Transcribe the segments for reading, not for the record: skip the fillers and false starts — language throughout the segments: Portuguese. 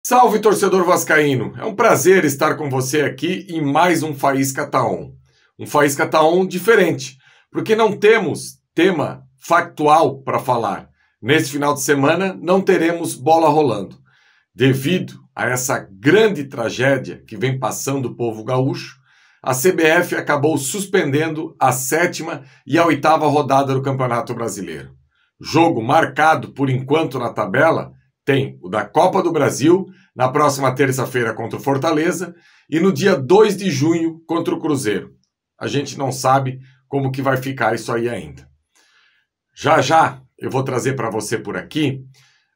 Salve, torcedor vascaíno! É um prazer estar com você aqui em mais um Faísca Tá On. Um Faísca Tá On diferente, porque não temos tema factual para falar. Nesse final de semana não teremos bola rolando. Devido a essa grande tragédia que vem passando o povo gaúcho, a CBF acabou suspendendo a 7ª e a 8ª rodada do Campeonato Brasileiro. Jogo marcado por enquanto na tabela tem o da Copa do Brasil, na próxima terça-feira contra o Fortaleza, e no dia 2 de junho contra o Cruzeiro. A gente não sabe como que vai ficar isso aí ainda. Já já eu vou trazer para você por aqui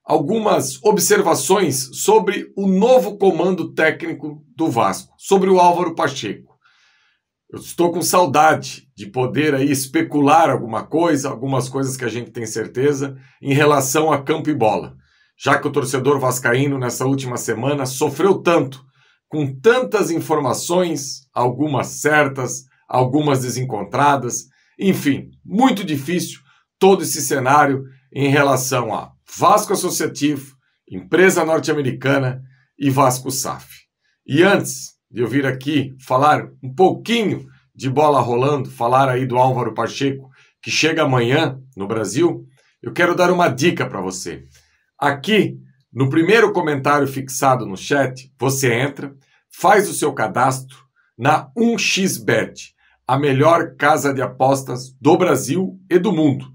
algumas observações sobre o novo comando técnico do Vasco, sobre o Álvaro Pacheco. Eu estou com saudade de poder aí especular algumas coisas que a gente tem certeza em relação a campo e bola. Já que o torcedor vascaíno nessa última semana sofreu tanto, com tantas informações, algumas certas, algumas desencontradas, enfim, muito difícil todo esse cenário em relação a Vasco Associativo, empresa norte-americana e Vasco SAF. E antes de eu vir aqui falar um pouquinho de bola rolando, falar aí do Álvaro Pacheco, que chega amanhã no Brasil, eu quero dar uma dica para você. Aqui, no primeiro comentário fixado no chat, você entra, faz o seu cadastro na 1xBet, a melhor casa de apostas do Brasil e do mundo.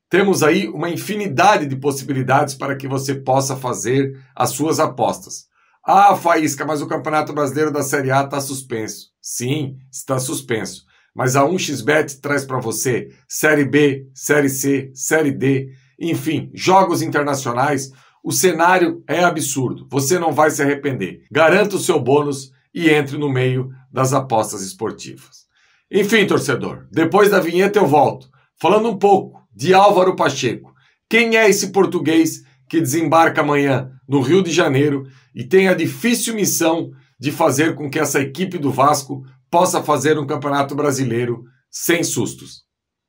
Temos aí uma infinidade de possibilidades para que você possa fazer as suas apostas. Ah, Faísca, mas o Campeonato Brasileiro da Série A está suspenso. Sim, está suspenso. Mas a 1xBet traz para você Série B, Série C, Série D, enfim, jogos internacionais. O cenário é absurdo. Você não vai se arrepender. Garanta o seu bônus e entre no meio das apostas esportivas. Enfim, torcedor, depois da vinheta eu volto, falando um pouco de Álvaro Pacheco. Quem é esse português que desembarca amanhã no Rio de Janeiro e tem a difícil missão de fazer com que essa equipe do Vasco possa fazer um Campeonato Brasileiro sem sustos?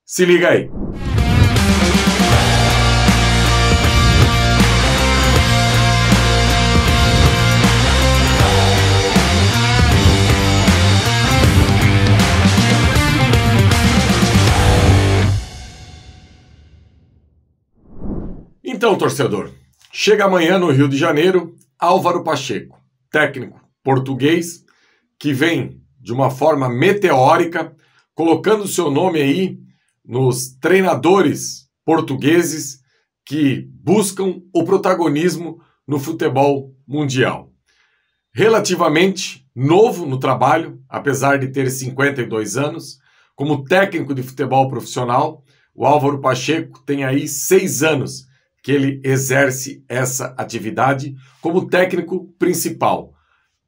Se liga aí! Então, torcedor, chega amanhã no Rio de Janeiro Álvaro Pacheco, técnico português, que vem de uma forma meteórica, colocando seu nome aí nos treinadores portugueses que buscam o protagonismo no futebol mundial. Relativamente novo no trabalho, apesar de ter 52 anos, como técnico de futebol profissional, o Álvaro Pacheco tem aí 6 anos que ele exerce essa atividade como técnico principal.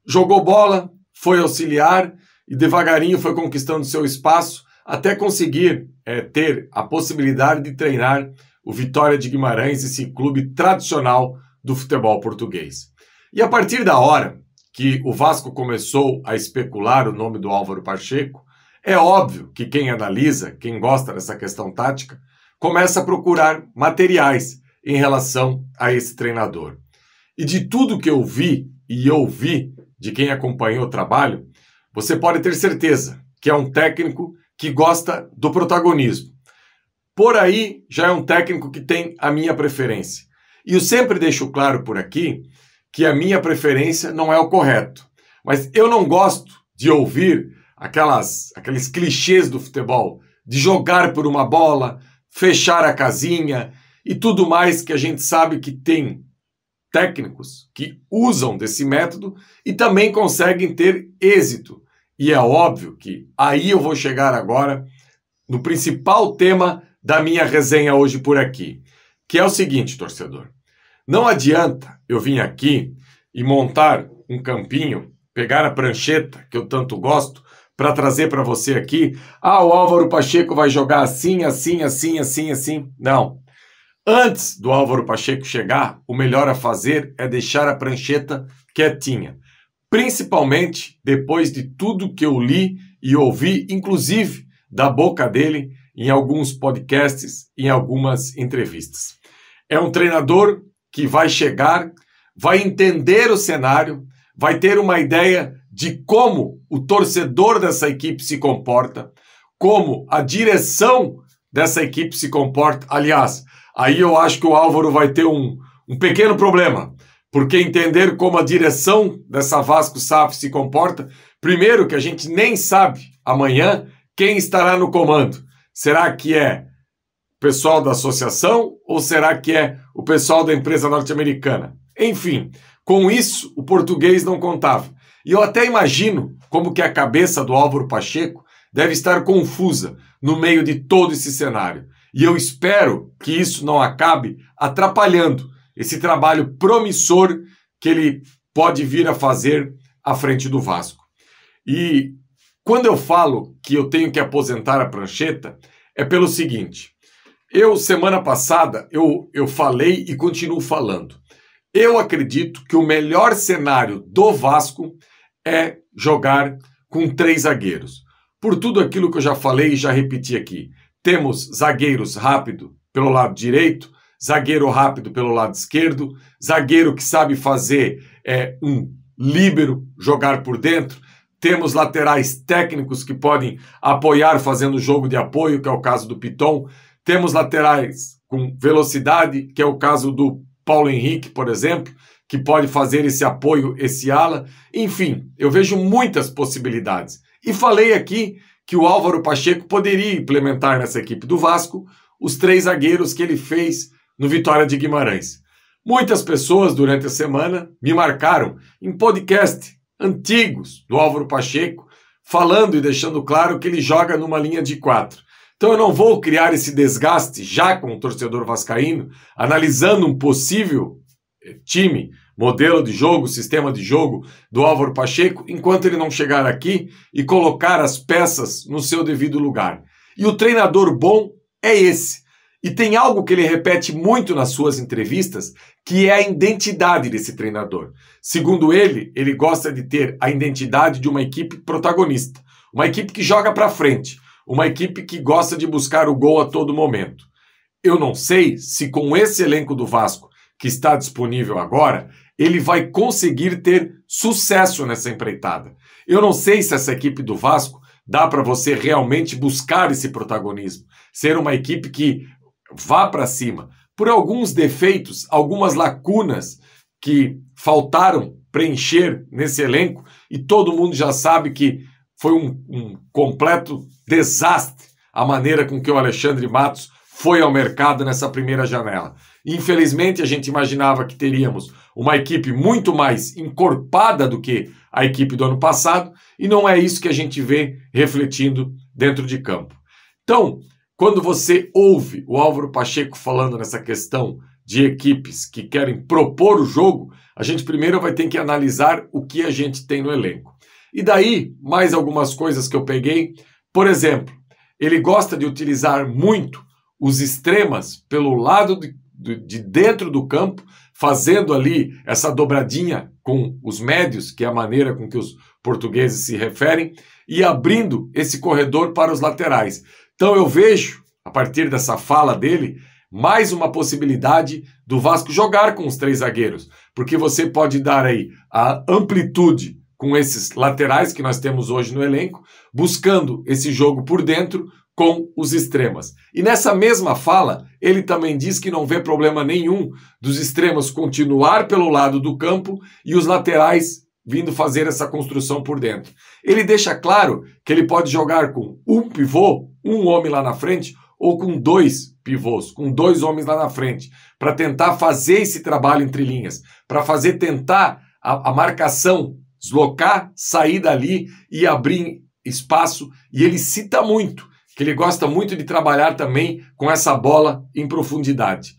Jogou bola, foi auxiliar e devagarinho foi conquistando seu espaço até conseguir ter a possibilidade de treinar o Vitória de Guimarães, esse clube tradicional do futebol português. E a partir da hora que o Vasco começou a especular o nome do Álvaro Pacheco, é óbvio que quem analisa, quem gosta dessa questão tática, começa a procurar materiais em relação a esse treinador. E de tudo que eu vi e ouvi de quem acompanhou o trabalho, você pode ter certeza que é um técnico que gosta do protagonismo. Por aí, já é um técnico que tem a minha preferência. E eu sempre deixo claro por aqui que a minha preferência não é o correto. Mas eu não gosto de ouvir aqueles clichês do futebol, de jogar por uma bola, fechar a casinha e tudo mais, que a gente sabe que tem técnicos que usam desse método e também conseguem ter êxito. E é óbvio que aí eu vou chegar agora no principal tema da minha resenha hoje por aqui, que é o seguinte, torcedor. Não adianta eu vir aqui e montar um campinho, pegar a prancheta, que eu tanto gosto, para trazer para você aqui, o Álvaro Pacheco vai jogar assim, assim, assim, assim, assim. Não. Antes do Álvaro Pacheco chegar, o melhor a fazer é deixar a prancheta quietinha. Principalmente depois de tudo que eu li e ouvi, inclusive da boca dele, em alguns podcasts, em algumas entrevistas. É um treinador que vai chegar, vai entender o cenário, vai ter uma ideia de como o torcedor dessa equipe se comporta, como a direção dessa equipe se comporta. Aliás, aí eu acho que o Álvaro vai ter um pequeno problema, porque entender como a direção dessa Vasco SAF se comporta, primeiro que a gente nem sabe amanhã quem estará no comando. Será que é o pessoal da associação ou será que é o pessoal da empresa norte-americana? Enfim, com isso o português não contava. E eu até imagino como que a cabeça do Álvaro Pacheco deve estar confusa no meio de todo esse cenário. E eu espero que isso não acabe atrapalhando esse trabalho promissor que ele pode vir a fazer à frente do Vasco. E quando eu falo que eu tenho que aposentar a prancheta, é pelo seguinte. Semana passada, eu falei e continuo falando. Eu acredito que o melhor cenário do Vasco é jogar com 3 zagueiros. Por tudo aquilo que eu já falei e já repeti aqui. Temos zagueiros rápido pelo lado direito, zagueiro rápido pelo lado esquerdo, zagueiro que sabe fazer um líbero jogar por dentro. Temos laterais técnicos que podem apoiar fazendo jogo de apoio, que é o caso do Piton. Temos laterais com velocidade, que é o caso do Paulo Henrique, por exemplo, que pode fazer esse apoio, esse ala. Enfim, eu vejo muitas possibilidades. E falei aqui que o Álvaro Pacheco poderia implementar nessa equipe do Vasco os 3 zagueiros que ele fez no Vitória de Guimarães. Muitas pessoas durante a semana me marcaram em podcast antigos do Álvaro Pacheco, falando e deixando claro que ele joga numa linha de 4. Então eu não vou criar esse desgaste já com o torcedor vascaíno, analisando um possível time, modelo de jogo, sistema de jogo do Álvaro Pacheco, enquanto ele não chegar aqui e colocar as peças no seu devido lugar. E o treinador bom é esse. E tem algo que ele repete muito nas suas entrevistas, que é a identidade desse treinador. Segundo ele, ele gosta de ter a identidade de uma equipe protagonista, uma equipe que joga para frente, uma equipe que gosta de buscar o gol a todo momento. Eu não sei se com esse elenco do Vasco que está disponível agora, ele vai conseguir ter sucesso nessa empreitada. Eu não sei se essa equipe do Vasco dá para você realmente buscar esse protagonismo, ser uma equipe que vá para cima. Por alguns defeitos, algumas lacunas que faltaram preencher nesse elenco, e todo mundo já sabe que foi um completo desastre a maneira com que o Alexandre Matos foi ao mercado nessa primeira janela. Infelizmente, a gente imaginava que teríamos uma equipe muito mais encorpada do que a equipe do ano passado, e não é isso que a gente vê refletindo dentro de campo. Então, quando você ouve o Álvaro Pacheco falando nessa questão de equipes que querem propor o jogo, a gente primeiro vai ter que analisar o que a gente tem no elenco. E daí, mais algumas coisas que eu peguei. Por exemplo, ele gosta de utilizar muito os extremas pelo lado de dentro do campo, fazendo ali essa dobradinha com os médios, que é a maneira com que os portugueses se referem, e abrindo esse corredor para os laterais. Então eu vejo, a partir dessa fala dele, mais uma possibilidade do Vasco jogar com os 3 zagueiros, porque você pode dar aí a amplitude com esses laterais que nós temos hoje no elenco, buscando esse jogo por dentro com os extremas. E nessa mesma fala, ele também diz que não vê problema nenhum dos extremos continuar pelo lado do campo e os laterais vindo fazer essa construção por dentro. Ele deixa claro que ele pode jogar com um pivô, um homem lá na frente, ou com 2 pivôs, com 2 homens lá na frente, para tentar fazer esse trabalho entre linhas, para tentar a marcação, deslocar, sair dali e abrir espaço. E ele cita muito que ele gosta muito de trabalhar também com essa bola em profundidade.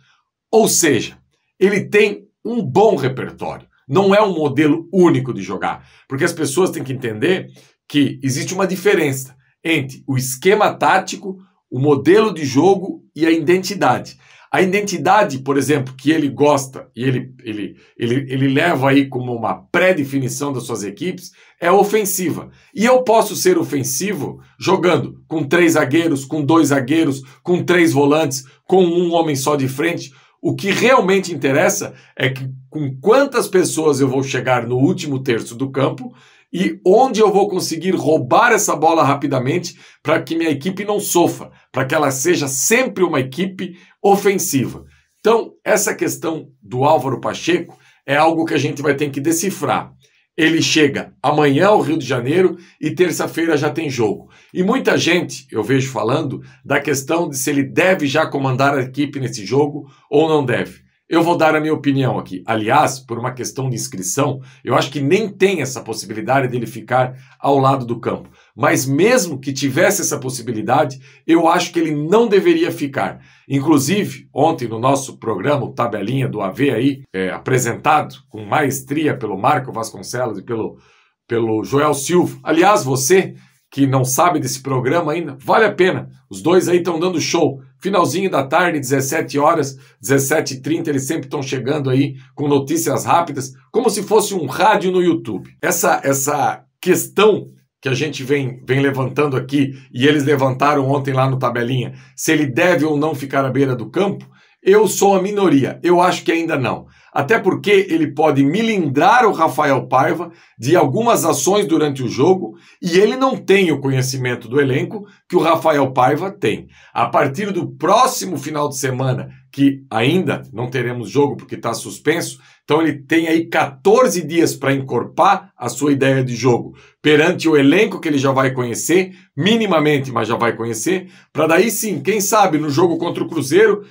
Ou seja, ele tem um bom repertório. Não é um modelo único de jogar, porque as pessoas têm que entender que existe uma diferença entre o esquema tático, o modelo de jogo e a identidade. A identidade, por exemplo, que ele gosta e ele leva aí como uma pré-definição das suas equipes, é ofensiva. E eu posso ser ofensivo jogando com 3 zagueiros, com 2 zagueiros, com 3 volantes, com um homem só de frente. O que realmente interessa é que com quantas pessoas eu vou chegar no último terço do campo e onde eu vou conseguir roubar essa bola rapidamente para que minha equipe não sofra, para que ela seja sempre uma equipe ofensiva. Então, essa questão do Álvaro Pacheco é algo que a gente vai ter que decifrar. Ele chega amanhã ao Rio de Janeiro e terça-feira já tem jogo. E muita gente, eu vejo falando, da questão de se ele deve já comandar a equipe nesse jogo ou não deve. Eu vou dar a minha opinião aqui. Aliás, por uma questão de inscrição, eu acho que nem tem essa possibilidade dele ficar ao lado do campo. Mas mesmo que tivesse essa possibilidade, eu acho que ele não deveria ficar. Inclusive, ontem no nosso programa, o Tabelinha do AV aí, apresentado com maestria pelo Marco Vasconcelos e pelo Joel Silva. Aliás, você que não sabe desse programa ainda, vale a pena. Os dois aí estão dando show. Finalzinho da tarde, 17 horas, 17h30, eles sempre estão chegando aí com notícias rápidas, como se fosse um rádio no YouTube. Essa questão que a gente vem levantando aqui, e eles levantaram ontem lá no Tabelinha, se ele deve ou não ficar à beira do campo, eu sou a minoria, eu acho que ainda não. Até porque ele pode milindrar o Rafael Paiva de algumas ações durante o jogo e ele não tem o conhecimento do elenco que o Rafael Paiva tem. A partir do próximo final de semana, que ainda não teremos jogo porque está suspenso, então ele tem aí 14 dias para encorpar a sua ideia de jogo perante o elenco que ele já vai conhecer, minimamente, mas já vai conhecer, para daí sim, quem sabe no jogo contra o Cruzeiro,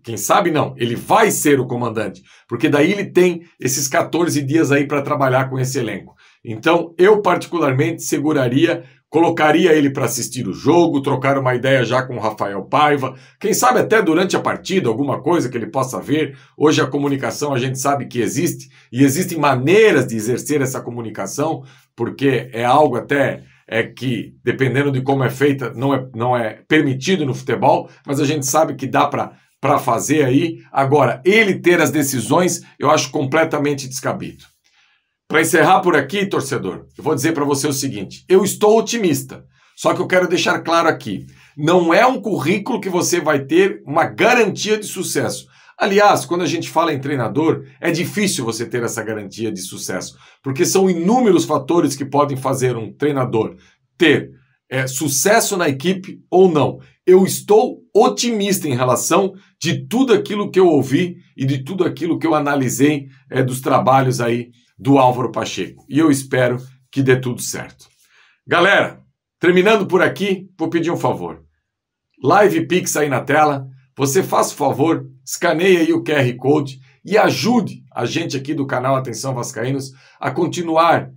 quem sabe não, ele vai ser o comandante, porque daí ele tem esses 14 dias aí para trabalhar com esse elenco. Então, eu particularmente seguraria, colocaria ele para assistir o jogo, trocar uma ideia já com o Rafael Paiva, quem sabe até durante a partida, alguma coisa que ele possa ver. Hoje a comunicação a gente sabe que existe, e existem maneiras de exercer essa comunicação, porque é algo até que, dependendo de como é feita, não é permitido no futebol, mas a gente sabe que dá para fazer aí. Agora, ele ter as decisões, eu acho completamente descabido. Para encerrar por aqui, torcedor, eu vou dizer para você o seguinte, eu estou otimista, só que eu quero deixar claro aqui, não é um currículo que você vai ter uma garantia de sucesso. Aliás, quando a gente fala em treinador, é difícil você ter essa garantia de sucesso, porque são inúmeros fatores que podem fazer um treinador ter sucesso na equipe ou não. Eu estou otimista em relação de tudo aquilo que eu ouvi e de tudo aquilo que eu analisei dos trabalhos aí do Álvaro Pacheco. E eu espero que dê tudo certo. Galera, terminando por aqui, vou pedir um favor. Live Pix aí na tela. Você faça o favor, escaneie aí o QR Code e ajude a gente aqui do canal Atenção Vascaínos a continuar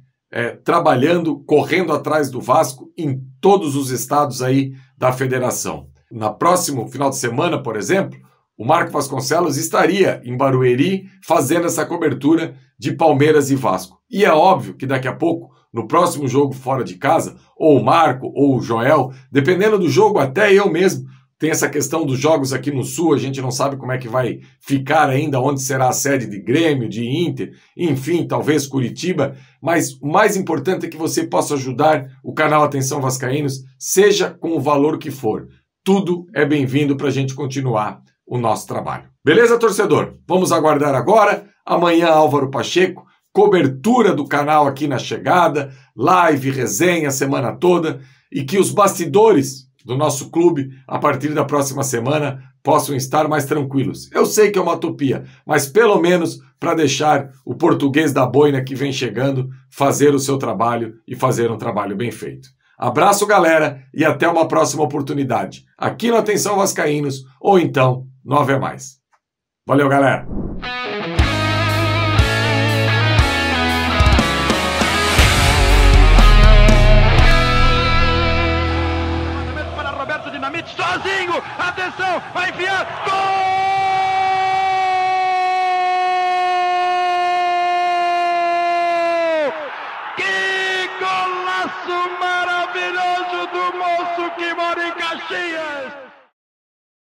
trabalhando, correndo atrás do Vasco em todos os estados aí da federação. Na próximo final de semana, por exemplo, o Marco Vasconcelos estaria em Barueri fazendo essa cobertura de Palmeiras e Vasco. E é óbvio que daqui a pouco, no próximo jogo fora de casa, ou o Marco ou o Joel, dependendo do jogo, até eu mesmo, tem essa questão dos jogos aqui no Sul, a gente não sabe como é que vai ficar ainda, onde será a sede de Grêmio, de Inter, enfim, talvez Curitiba, mas o mais importante é que você possa ajudar o canal Atenção Vascaínos, seja com o valor que for. Tudo é bem-vindo para a gente continuar o nosso trabalho. Beleza, torcedor? Vamos aguardar agora. Amanhã, Álvaro Pacheco, cobertura do canal aqui na chegada, live, resenha a semana toda, e que os bastidores do nosso clube, a partir da próxima semana, possam estar mais tranquilos. Eu sei que é uma utopia, mas pelo menos para deixar o português da boina que vem chegando fazer o seu trabalho e fazer um trabalho bem feito. Abraço, galera, e até uma próxima oportunidade, aqui no Atenção Vascaínos, ou então no Ave Mais. Valeu, galera! Sozinho, atenção, vai enfiar, gol! Que golaço maravilhoso do moço que mora em Caxias!